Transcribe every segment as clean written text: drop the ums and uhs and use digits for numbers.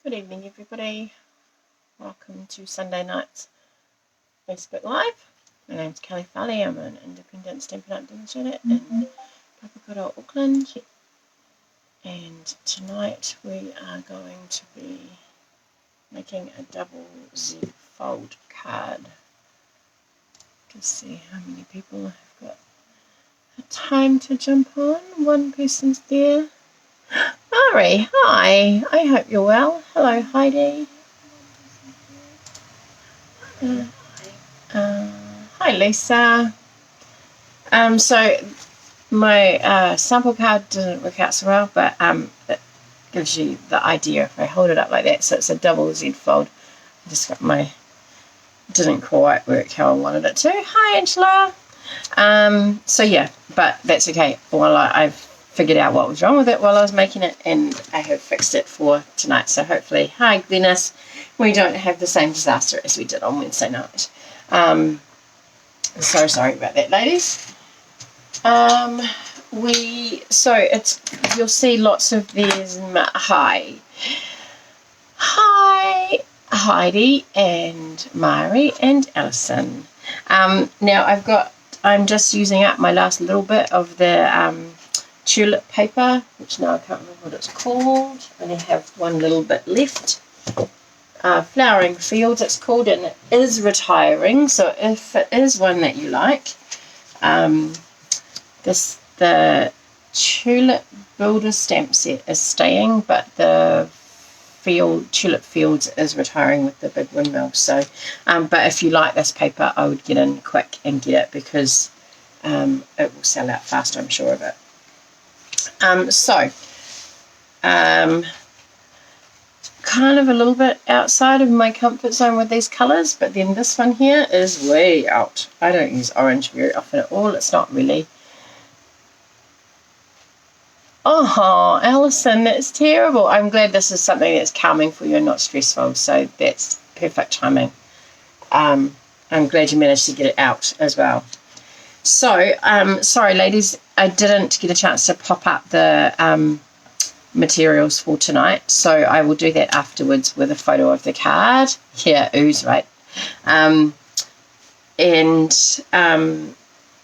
Good evening, everybody. Welcome to Sunday night's Facebook Live. My name's Kelley Farley. I'm an independent Stampin' Art demonstrator in Papakura, Auckland. And tonight we are going to be making a double Z fold card. To see how many people have got the time to jump on. One person's there. Ari, hi. I hope you're well. Hello, Heidi. Hi, Lisa. So my sample card didn't work out so well, but it gives you the idea if I hold it up like that. So it's a double Z fold. I just got didn't quite work how I wanted it to. Hi, Angela. So yeah, but that's okay. Well, I've figured out what was wrong with it while I was making it, and I have fixed it for tonight. So hopefully, hi Glennis, we don't have the same disaster as we did on Wednesday night. So sorry about that, ladies. You'll see lots of these. Hi Heidi and Mari and Alison. Now I'm just using up my last little bit of the tulip paper, which now I can't remember what it's called. I only have one little bit left. Flowering Fields it's called, and it is retiring, so if it is one that you like, the tulip builder stamp set is staying, but the tulip Fields is retiring with the big windmill. So but if you like this paper, I would get in quick and get it, because it will sell out fast, I'm sure of it. Kind of a little bit outside of my comfort zone with these colours, but then this one here is way out. I don't use orange very often at all. It's not really. Oh, Alison, that's terrible. I'm glad this is something that's calming for you and not stressful, so that's perfect timing. I'm glad you managed to get it out as well. So, sorry ladies, I didn't get a chance to pop up the materials for tonight, so I will do that afterwards with a photo of the card. Yeah, ooze, right? And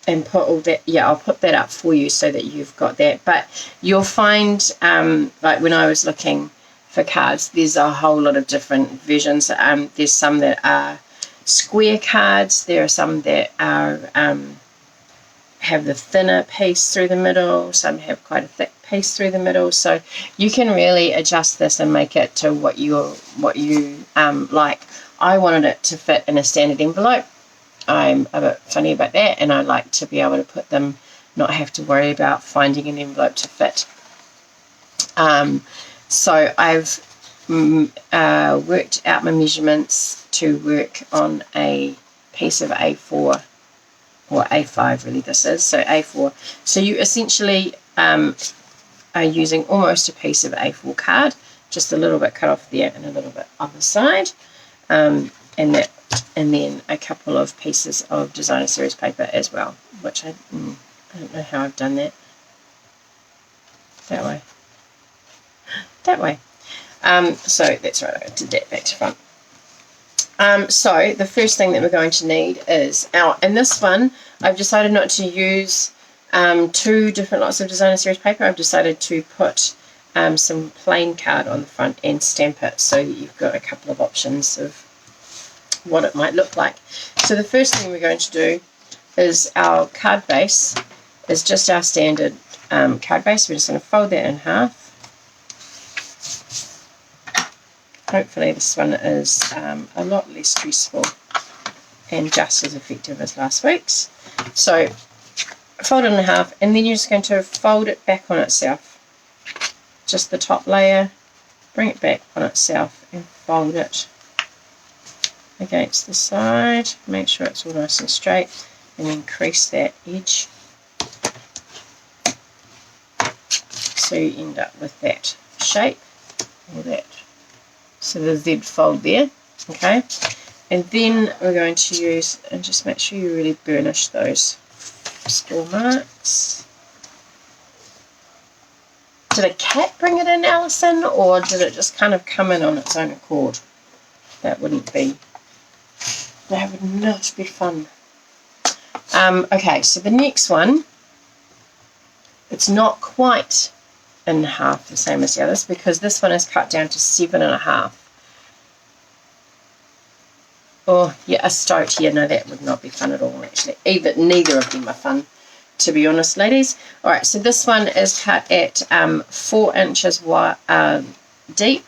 put all that. Yeah, I'll put that up for you so that you've got that. But you'll find, like when I was looking for cards, there's a whole lot of different versions. There's some that are square cards. There are some that are have the thinner piece through the middle. Some have quite a thick piece through the middle. So you can really adjust this and make it to what you like. I wanted it to fit in a standard envelope. I'm a bit funny about that, and I like to be able to put them, not have to worry about finding an envelope to fit. So I've worked out my measurements to work on a piece of A4, or A5 really this is, so A4. So you essentially are using almost a piece of A4 card, just a little bit cut off there and a little bit on the side, and then a couple of pieces of designer series paper as well, which I don't know how I've done that. That way. So that's right, I did that back to front. So the first thing that we're going to need is in this one I've decided not to use two different lots of designer series paper. I've decided to put some plain card on the front and stamp it, so that you've got a couple of options of what it might look like. So the first thing we're going to do is our card base is just our standard card base. We're just going to fold that in half. Hopefully this one is a lot less stressful and just as effective as last week's. So fold it in half, and then you're just going to fold it back on itself. Just the top layer, bring it back on itself and fold it against the side. Make sure it's all nice and straight, and then crease that edge. So you end up with that shape, or that. So the Z fold there, okay? And then we're going to use, and just make sure you really burnish those score marks. Did a cat bring it in, Alison, or did it just kind of come in on its own accord? That would not be fun. Okay, so the next one, it's not quite in half the same as the others because this one is cut down to 7.5. Oh, yeah, a stoat here. No, that would not be fun at all, actually. Neither of them are fun, to be honest, ladies. All right, so this one is cut at 4 inches deep,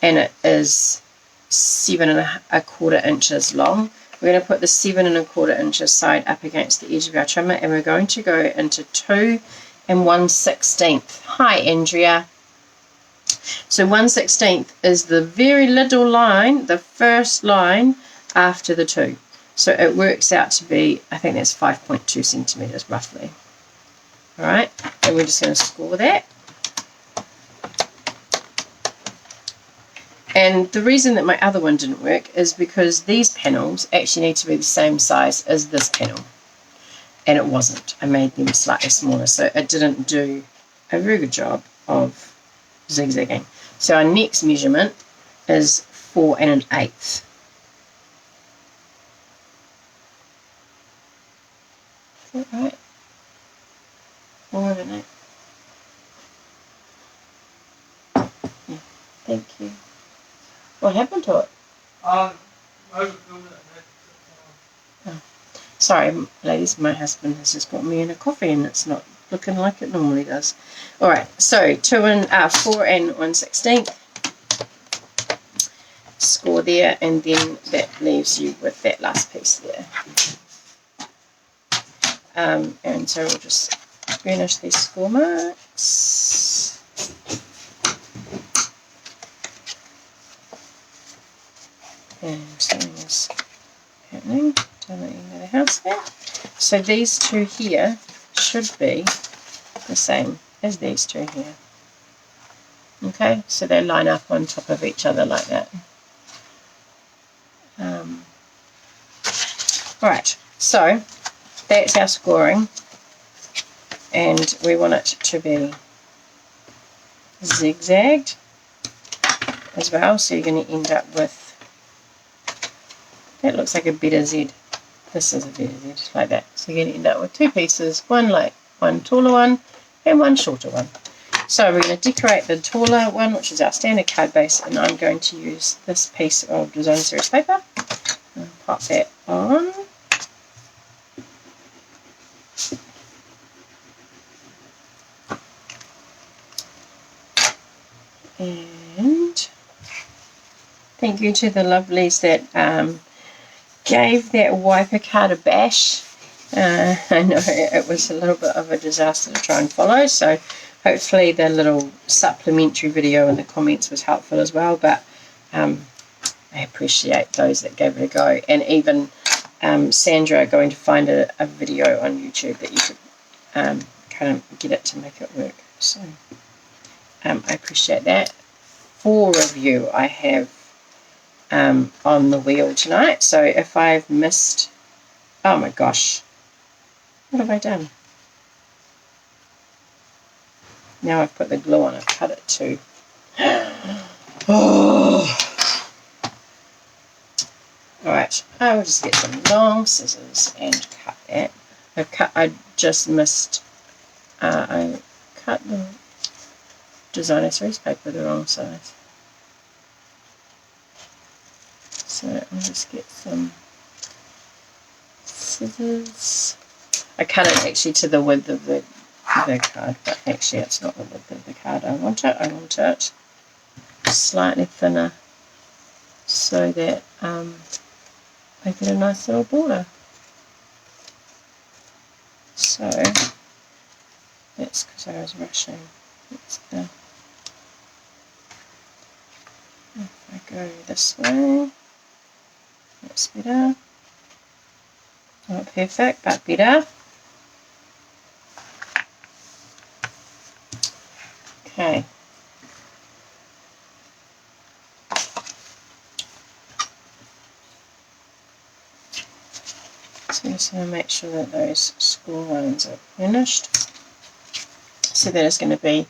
and it is 7.25 inches long. We're going to put the 7.25 inches side up against the edge of our trimmer, and we're going to go into 2 1/16. Hi, Andrea. So 1/16 is the very little line, the first line after the 2. So it works out to be, I think that's 5.2 centimeters roughly. All right, and we're just going to score that. And the reason that my other one didn't work is because these panels actually need to be the same size as this panel. And it wasn't. I made them slightly smaller, so it didn't do a very good job of zigzagging. So our next measurement is 4 1/8. Is that right? 4 1/8. Yeah, thank you. What happened to it? Sorry, ladies, my husband has just brought me in a coffee and it's not looking like it normally does. Alright, so 4 1/16. Score there, and then that leaves you with that last piece there. And so we'll just burnish these score marks. And something is happening. Don't let you know the house there. So these two here should be the same as these two here. Okay, so they line up on top of each other like that. Alright, so that's our scoring, and we want it to be zigzagged as well, so you're going to end up with, that looks like a better Z. This is a better Z, like that. So you're going to end up with 2 pieces, one taller one and one shorter one. So we're going to decorate the taller one, which is our standard card base, and I'm going to use this piece of design series paper and pop that on. And thank you to the lovelies that gave that wiper card a bash. I know it was a little bit of a disaster to try and follow, so hopefully the little supplementary video in the comments was helpful as well, but I appreciate those that gave it a go, and even Sandra going to find a video on YouTube that you could kind of get it to make it work. So I appreciate that. 4 of you I have on the wheel tonight, so if I've missed, oh my gosh, what have I done? Now I've put the glue on, I've cut it too. Oh. Alright, I will just get some long scissors and cut that. I just missed, I cut the designer series paper the wrong size. So I'll just get some scissors. I cut it actually to the width of the card, but actually it's not the width of the card I want it slightly thinner so that I get a nice little border. So that's because I was rushing. If I go this way, that's better. Not perfect, but better. Okay. So I'm just going to make sure that those score lines are finished. So that is going to be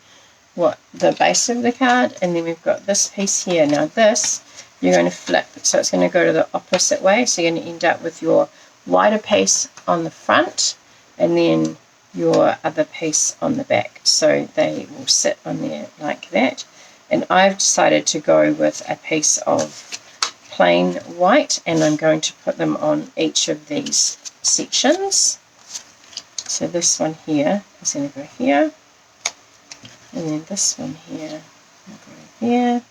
what the base of the card, and then we've got this piece here. Now this you're going to flip, so it's going to go to the opposite way, so you're going to end up with your wider piece on the front and then your other piece on the back, so they will sit on there like that. And I've decided to go with a piece of plain white, and I'm going to put them on each of these sections. So this one here is going to go here, and then this one here will go there,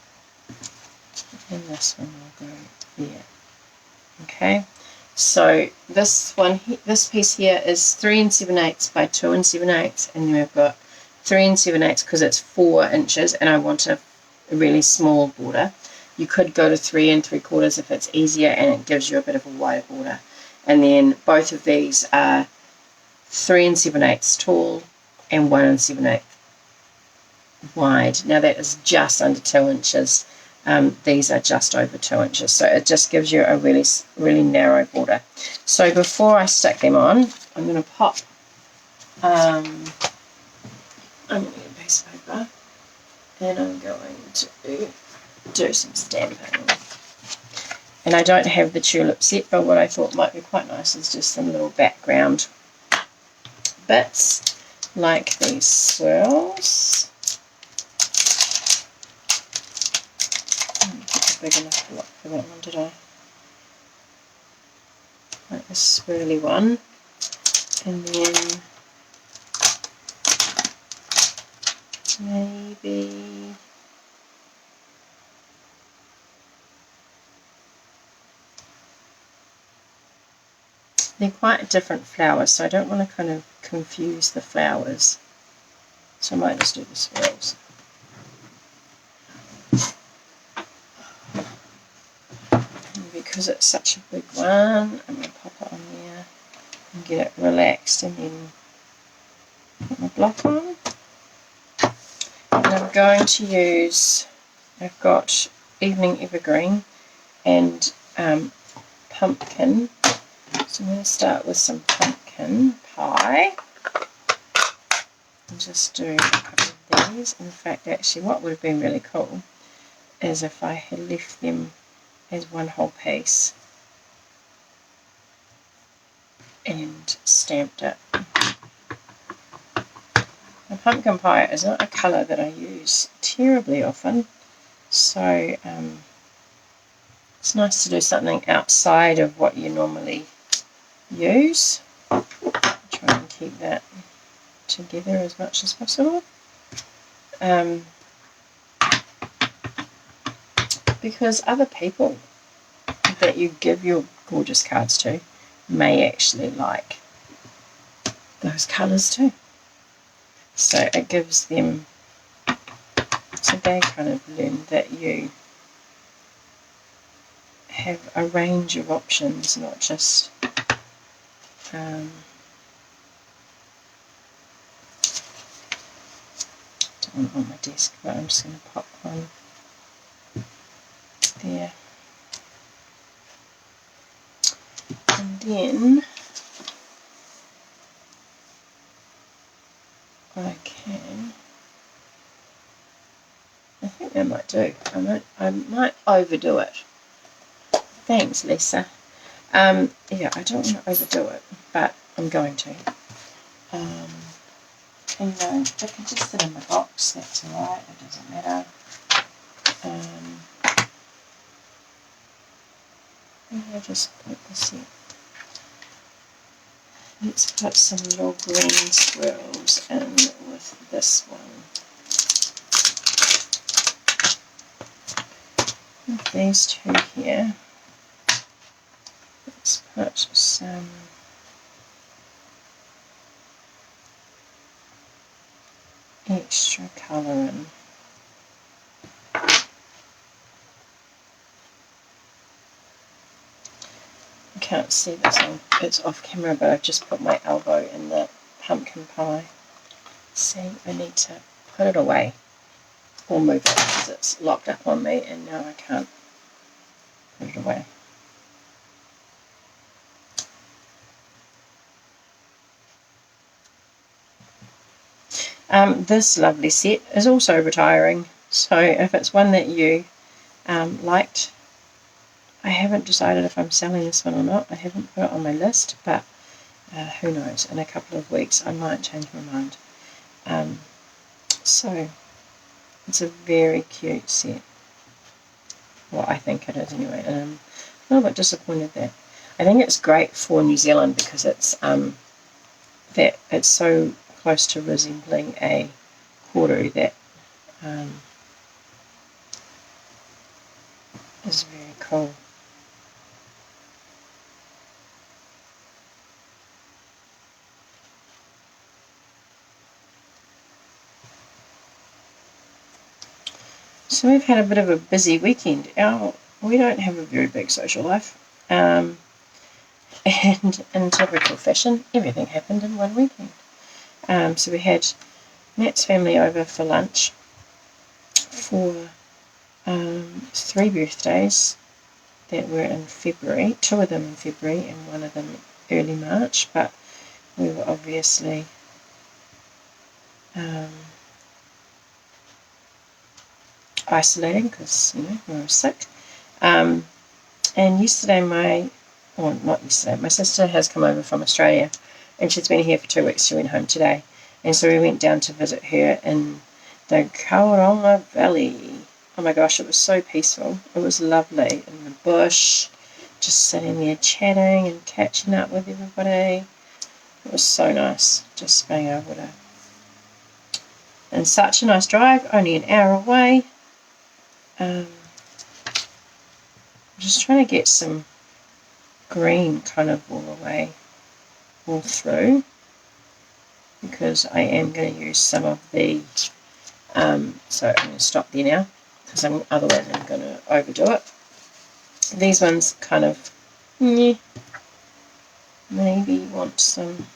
and this one will go there. Okay, so this one, this piece here is 3 7/8 by 2 7/8, and then we've got 3 7/8 because it's 4 inches, and I want a really small border. You could go to 3 3/4 if it's easier, and it gives you a bit of a wider border. And then both of these are 3 7/8 tall and 1 7/8 wide. Now that is just under 2 inches. These are just over 2 inches, so it just gives you a really narrow border. So before I stick them on, I'm going to pop, I'm going to get a piece of paper, and I'm going to do some stamping. And I don't have the tulips yet, but what I thought might be quite nice is just some little background bits like these swirls. Big enough to look for that one, did I? Like a swirly one, and then maybe they're quite different flowers, so I don't want to kind of confuse the flowers, so I might just do the swirls. Because it's such a big one, I'm going to pop it on there and get it relaxed, and then put my block on. And I'm going to use, I've got Evening Evergreen and pumpkin, so I'm going to start with some pumpkin pie and just do a couple of these. In fact, actually what would have been really cool is if I had left them as one whole piece and stamped it. The pumpkin pie is not a colour that I use terribly often, so it's nice to do something outside of what you normally use. Try and keep that together as much as possible. Because other people that you give your gorgeous cards to may actually like those colours too. So it gives them, so they kind of learn that you have a range of options, not just don't want it on my desk, but I'm just going to pop one there. And then I think that might do. I might overdo it. Thanks, Lisa. Yeah, I don't want to overdo it, but I'm going to. And they can just sit in the box, that's alright, it doesn't matter. I'll just put this here. Let's put some little green swirls in with this one. With these two here, let's put some extra colour in. I can't see this one, it's off camera, but I've just put my elbow in the pumpkin pie. See, I need to put it away or move it because it's locked up on me and now I can't put it away. This lovely set is also retiring, so if it's one that you liked, I haven't decided if I'm selling this one or not. I haven't put it on my list, but who knows, in a couple of weeks I might change my mind. So it's a very cute set. Well, I think it is anyway, and I'm a little bit disappointed that I think it's great for New Zealand because it's that it's so close to resembling a cordu that is very cool. So we've had a bit of a busy weekend. We don't have a very big social life, and in typical fashion, everything happened in one weekend. So we had Matt's family over for lunch for 3 birthdays that were in February, 2 of them in February and 1 of them early March, but we were obviously isolating because we were sick. And yesterday my sister has come over from Australia, and she's been here for 2 weeks. She went home today, and so we went down to visit her in the Kauronga Valley. Oh my gosh, it was so peaceful. It was lovely in the bush, just sitting there chatting and catching up with everybody. It was so nice just being able to. And such a nice drive, only an hour away. I'm just trying to get some green kind of all through, because I am going to use some of the, so I'm going to stop there now, because otherwise I'm going to overdo it. These ones kind of, maybe want some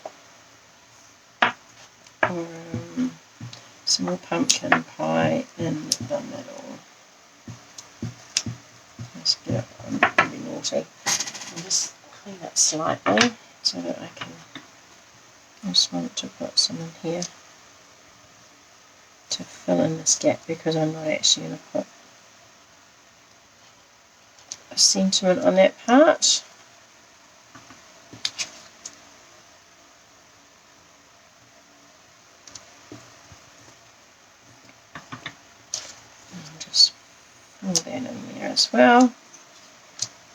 more pumpkin pie in the middle. I'm really naughty. I'll just clean it slightly so that I can. I just want to put some in here to fill in this gap, because I'm not actually going to put a sentiment on that part. And just fill that in there as well.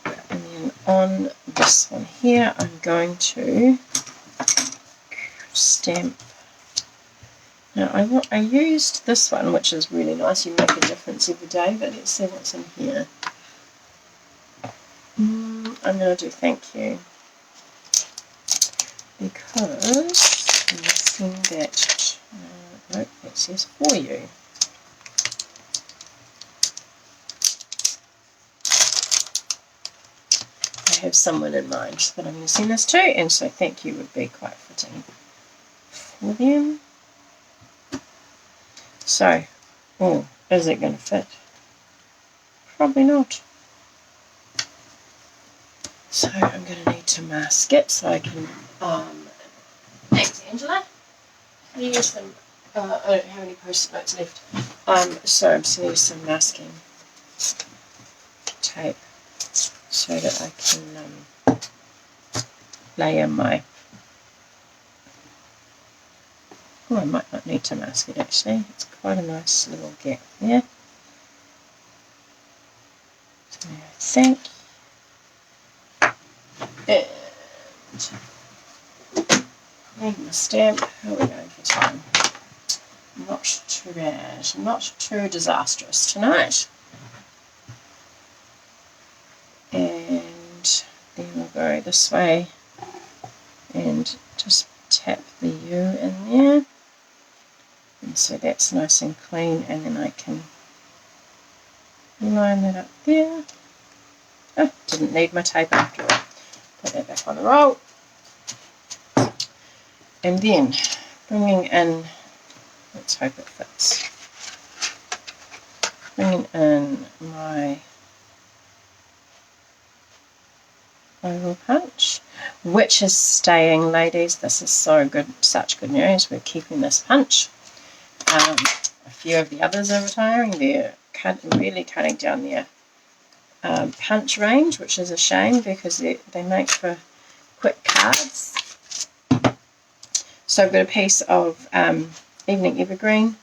And then on this one here, I'm going to stamp. Now I used this one, which is really nice. You make a difference every day, but let's see what's in here. I'm going to do thank you, because I'm seeing that, nope, it says for you. I have someone in mind that I'm going to send this to, and so thank you would be quite fitting for them. So, is it going to fit? Probably not. So I'm going to need to mask it so I can, thanks Angela, can you use some, I don't have any post-it notes left, so I'm just going to use some masking tape so that I can layer my, I might not need to mask it actually, it's quite a nice little gap there. So I think, and clean the stamp. How are we going for time? Not too bad, not too disastrous tonight. And then we'll go this way and just tap the U in there. And so that's nice and clean, and then I can line that up there. Oh, didn't need my tape after all. Put that back on the roll. And then bringing in, let's hope it fits, bringing in my oval punch, which is staying, ladies. This is so good, such good news. We're keeping this punch. A few of the others are retiring. They're really cutting down their punch range, which is a shame because they make for quick cards. So I've got a piece of Evening Evergreen,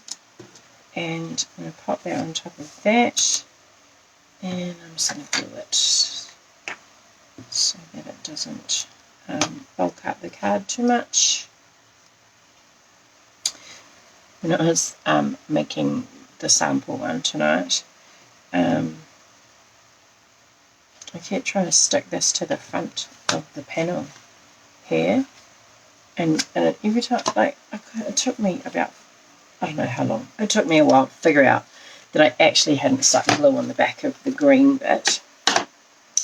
and I'm going to pop that on top of that, and I'm just going to glue it so that it doesn't bulk up the card too much. When I was making the sample one tonight, I kept trying to stick this to the front of the panel here, and every time, like, it took me about, I don't know how long, it took me a while to figure out that I actually hadn't stuck glue on the back of the green bit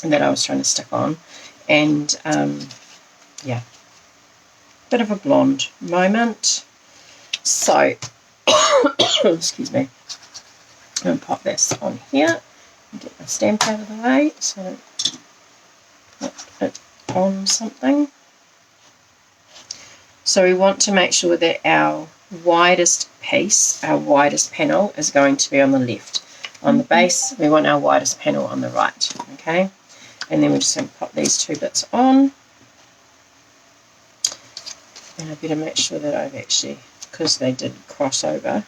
that I was trying to stick on. And yeah, bit of a blonde moment. So excuse me, I'm going to pop this on here and get my stamp out of the way so I don't put it on something. So we want to make sure that our widest piece, our widest panel, is going to be on the left. On the base, we want our widest panel on the right, okay? And then we're just going to pop these two bits on. And I better make sure that I've actually, because they did cross over,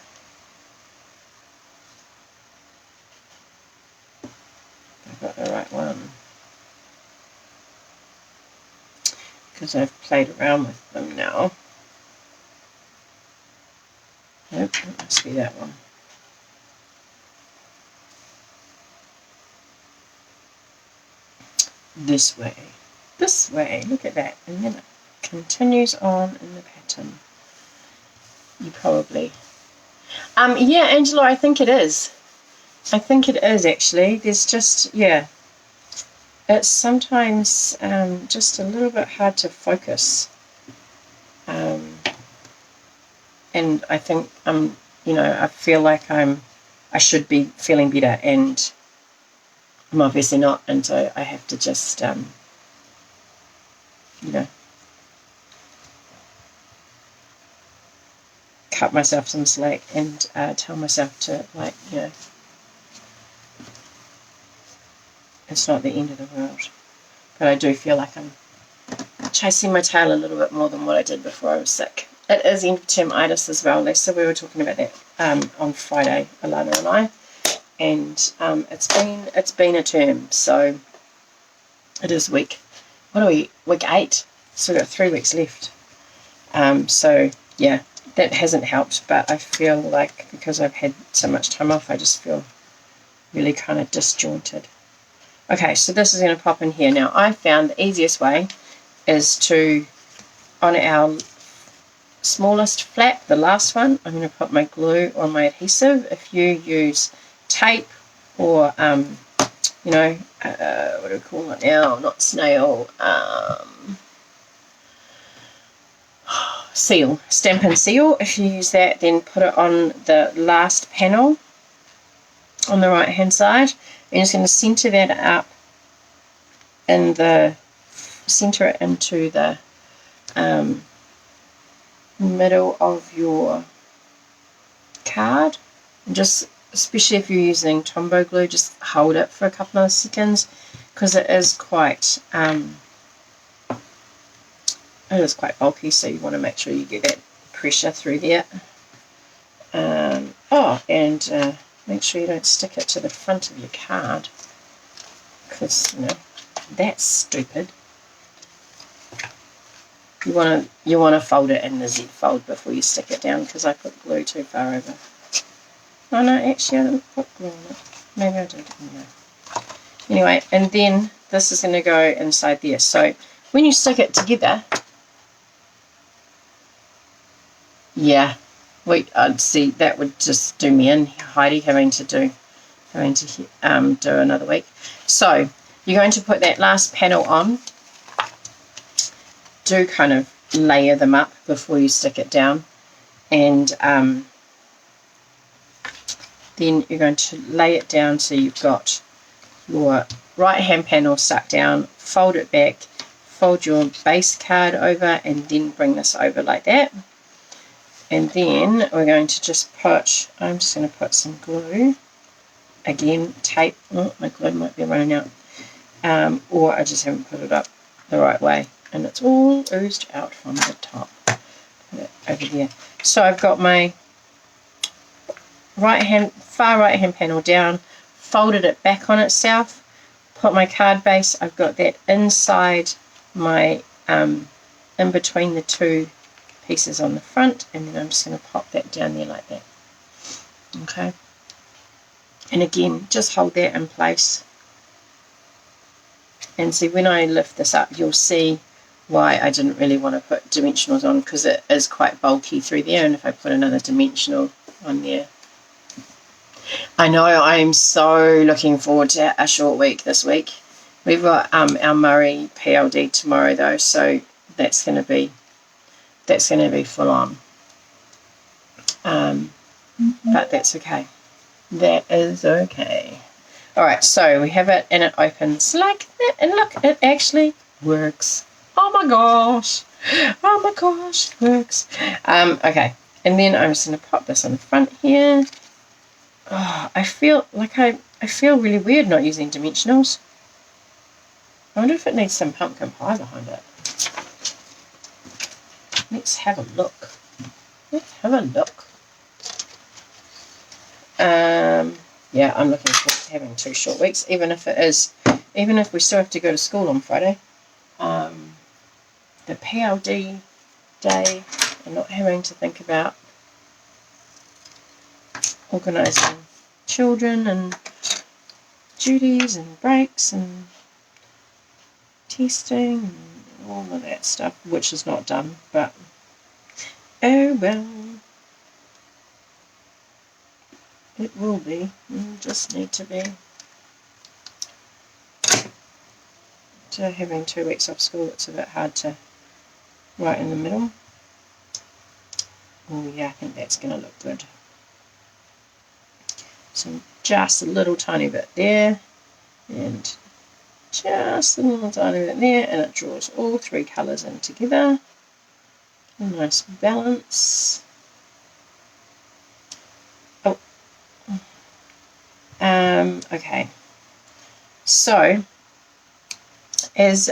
I've got the right one. Because I've played around with them now. Nope, it must be that one. This way, look at that, and then it continues on in the pattern. You probably, yeah, Angela, I think it is. I think it is actually. There's just, yeah, it's sometimes just a little bit hard to focus. And I think you know, I feel like I should be feeling better, and I'm obviously not, and so I have to just, you know, cut myself some slack and tell myself to, like, you know, it's not the end of the world. But I do feel like I'm chasing my tail a little bit more than what I did before I was sick. It is end of term-itis as well, Lisa. We were talking about that on Friday, Alana and I. And it's been a term, so it is week 8, so we've got 3 weeks left. So yeah, that hasn't helped, but I feel like because I've had so much time off, I just feel really kind of disjointed. Okay, so this is going to pop in here. Now, I found the easiest way is to, on our smallest flap, the last one, I'm going to put my glue on my adhesive. If you use tape or, you know, what do we call it now? Not snail, seal, Stampin' Seal. If you use that, then put it on the last panel on the right hand side. You're just going to center that up in the, center it into the middle of your card. And just, especially if you're using Tombow glue, just hold it for a couple of seconds, because it is quite bulky, so you want to make sure you get that pressure through there. And make sure you don't stick it to the front of your card, because, you know, that's stupid. You want to fold it in the Z fold before you stick it down, because I put glue too far over. Oh no, actually I didn't put glue on it. Maybe I did. No. Anyway, and then this is going to go inside there. So when you stick it together, yeah, I'd see that would just do me in, Heidi, having to do another week. So you're going to put that last panel on. Do kind of layer them up before you stick it down, and then you're going to lay it down so you've got your right hand panel stuck down, fold it back, fold your base card over, and then bring this over like that. And then we're going to just put, I'm just going to put some glue. Again, tape. Oh, my glue might be running out. Or I just haven't put it up the right way. And it's all oozed out from the top. Put it over there. So I've got my far right hand panel down, folded it back on itself, put my card base, I've got that inside my, in between the two pieces on the front, and then I'm just going to pop that down there like that. Okay. And again, just hold that in place. And see, when I lift this up, you'll see why I didn't really want to put dimensionals on, because it is quite bulky through there, and if I put another dimensional on there. I know, I am so looking forward to a short week this week. We've got our Murray PLD tomorrow though, so that's going to be full on. But that's okay. That is okay. Alright, so we have it and it opens like that, and look, it actually works. Oh my gosh, it works. Okay, and then I'm just going to pop this on the front here. Oh, I feel like I feel really weird not using dimensionals. I wonder if it needs some pumpkin pie behind it. Let's have a look. Yeah, I'm looking forward to having 2 short weeks, even if we still have to go to school on Friday. The PLD day and not having to think about organising children and duties and breaks and testing and all of that stuff, which is not done, but oh well, it will be. You just need to be. So having 2 weeks off school, it's a bit hard to right in the middle. Oh yeah, I think that's going to look good. So just a little tiny bit there, and just a little tiny bit there, and it draws all 3 colours in together. A nice balance. Oh, okay. So, as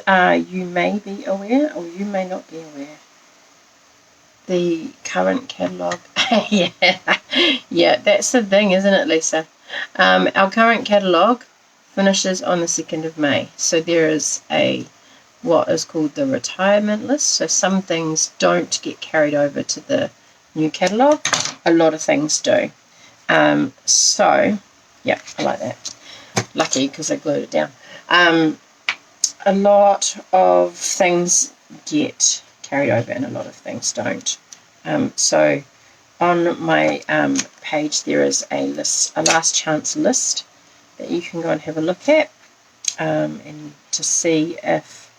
you may be aware, or you may not be aware, the current catalogue, yeah, that's the thing, isn't it, Lisa? Our current catalogue finishes on the 2nd of May. So there is what is called the retirement list. So some things don't get carried over to the new catalogue. A lot of things do. So, yeah, I like that. Lucky, because I glued it down. A lot of things get carried over and a lot of things don't. So on my page there is a last chance list that you can go and have a look at, and to see if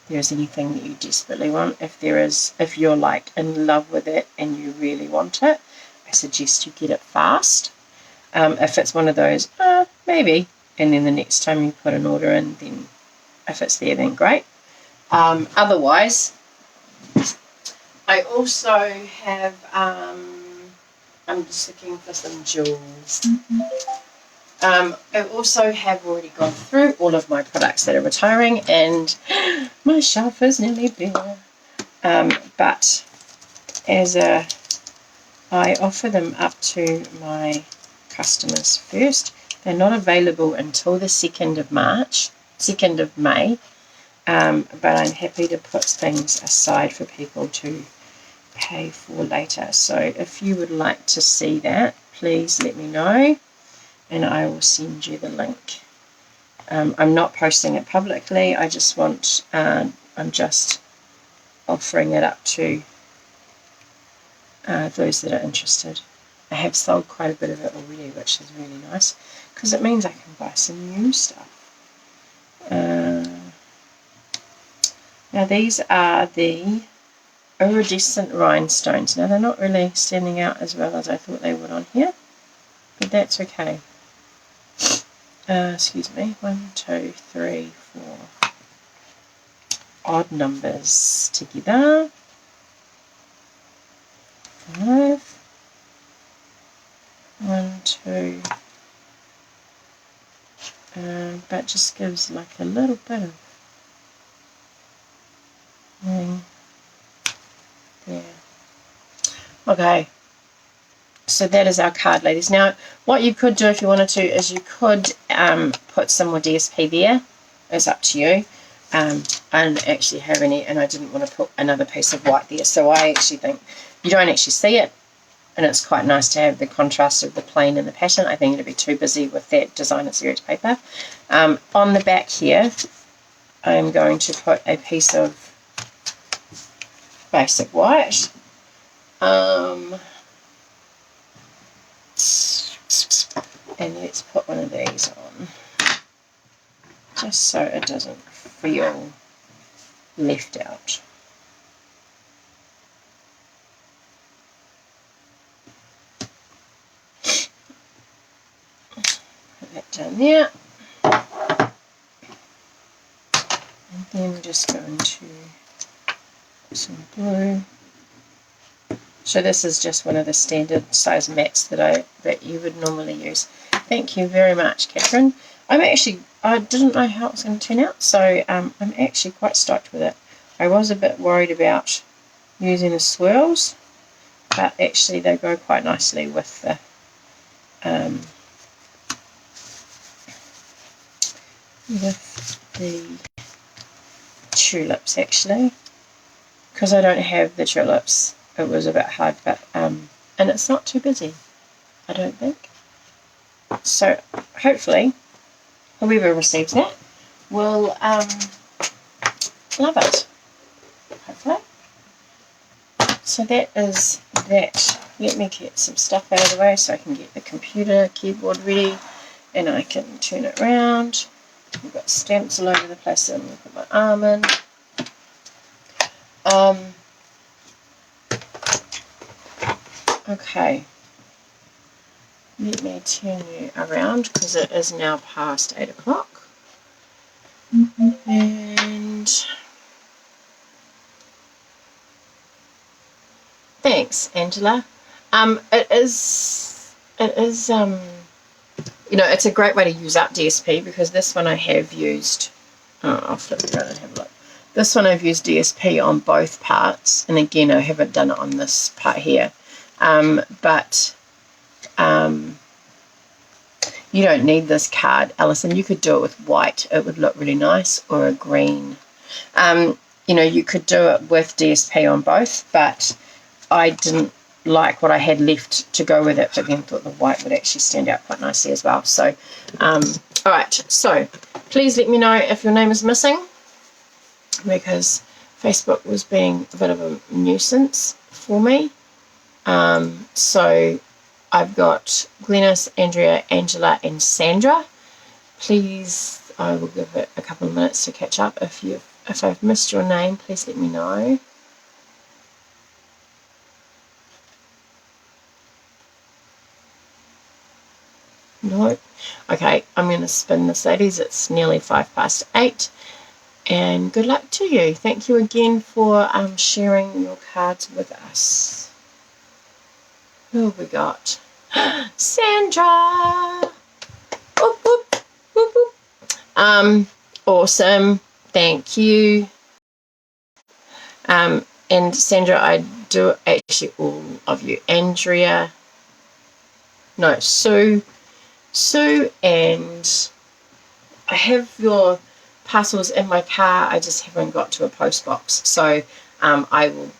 there's anything that you desperately want. If you're like in love with it and you really want it, I suggest you get it fast. If it's one of those, maybe, and then the next time you put an order in, then if it's there, then great. Otherwise, I also have, I'm just looking for some jewels. I also have already gone through all of my products that are retiring, and my shelf is nearly bare. But I offer them up to my customers first. They're not available until the 2nd of May, but I'm happy to put things aside for people to pay for later. So if you would like to see that, please let me know and I will send you the link. I'm not posting it publicly. I just want, I'm just offering it up to those that are interested. I have sold quite a bit of it already, which is really nice, because it means I can buy some new stuff. Now these are the iridescent rhinestones. Now they're not really standing out as well as I thought they would on here, but that's okay. Excuse me, 1, 2, 3, 4 odd numbers together. but just gives like a little bit of ring there. Okay, so that is our card, ladies. Now, what you could do if you wanted to is you could put some more DSP there. It's up to you. I didn't actually have any, and I didn't want to put another piece of white there, so I actually think you don't actually see it, and it's quite nice to have the contrast of the plain and the pattern. I think it'd be too busy with that designer series paper. On the back here, I'm going to put a piece of basic white. And let's put one of these on, just so it doesn't feel left out. Put that down there. And then we're just going to put some blue. So this is just one of the standard size mats that you would normally use. Thank you very much, Catherine. I didn't know how it was going to turn out, so I'm actually quite stoked with it. I was a bit worried about using the swirls, but actually they go quite nicely with the tulips, actually, because I don't have the tulips. It was a bit hard, but and it's not too busy, I don't think. So hopefully whoever receives that will love it, hopefully. So that is that. Let me get some stuff out of the way so I can get the computer keyboard ready and I can turn it around. I've got stamps all over the place, so I'm going to put my arm in. Okay, let me turn you around because it is now past 8 o'clock. And thanks, Angela. It is you know, it's a great way to use up DSP, because this one I have used, I'll flip it around and have a look. This one I've used DSP on both parts, and again I haven't done it on this part here. But you don't need this card, Alison. You could do it with white. It would look really nice, or a green. You know, you could do it with DSP on both, but I didn't like what I had left to go with it, but then thought the white would actually stand out quite nicely as well. So, alright, so please let me know if your name is missing, because Facebook was being a bit of a nuisance for me. So I've got Glenys, Andrea, Angela and Sandra. Please, I will give it a couple of minutes to catch up. If I've missed your name, please let me know. No? Okay, I'm going to spin this, ladies. It's nearly 8:05. And good luck to you. Thank you again for sharing your cards with us. Who have we got? Sandra! Whoop, whoop, whoop, whoop. Awesome. Thank you. And Sandra, I do actually all of you. Andrea. No, Sue, and I have your parcels in my car. I just haven't got to a post box. So I will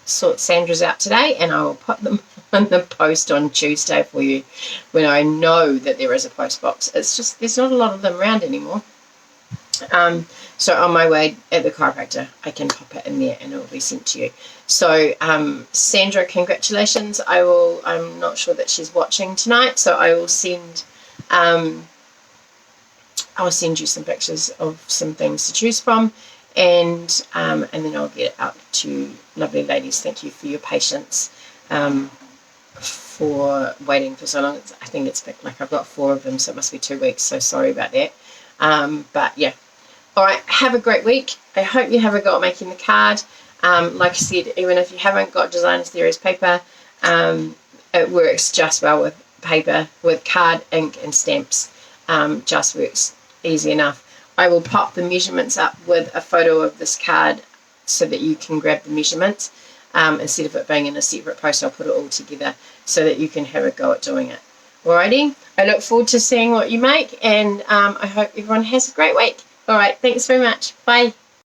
sort Sandra's out today, and I will put them on the post on Tuesday for you when I know that there is a post box. It's just there's not a lot of them around anymore. So on my way at the chiropractor, I can pop it in there and it will be sent to you. So Sandra, congratulations. I'm not sure that she's watching tonight, so I will send you some pictures of some things to choose from, and then I'll get it out to you, lovely ladies. Thank you for your patience, for waiting for so long. I think it's been, like, I've got 4 of them, so it must be 2 weeks, so sorry about that. But yeah, all right, have a great week. I hope you have a go at making the card. Like I said, even if you haven't got designer series paper, it works just well with paper, with card, ink and stamps. just works easy enough. I will pop the measurements up with a photo of this card so that you can grab the measurements. Instead of it being in a separate post, I'll put it all together so that you can have a go at doing it. Alrighty, I look forward to seeing what you make, and I hope everyone has a great week. Alright, thanks very much. Bye.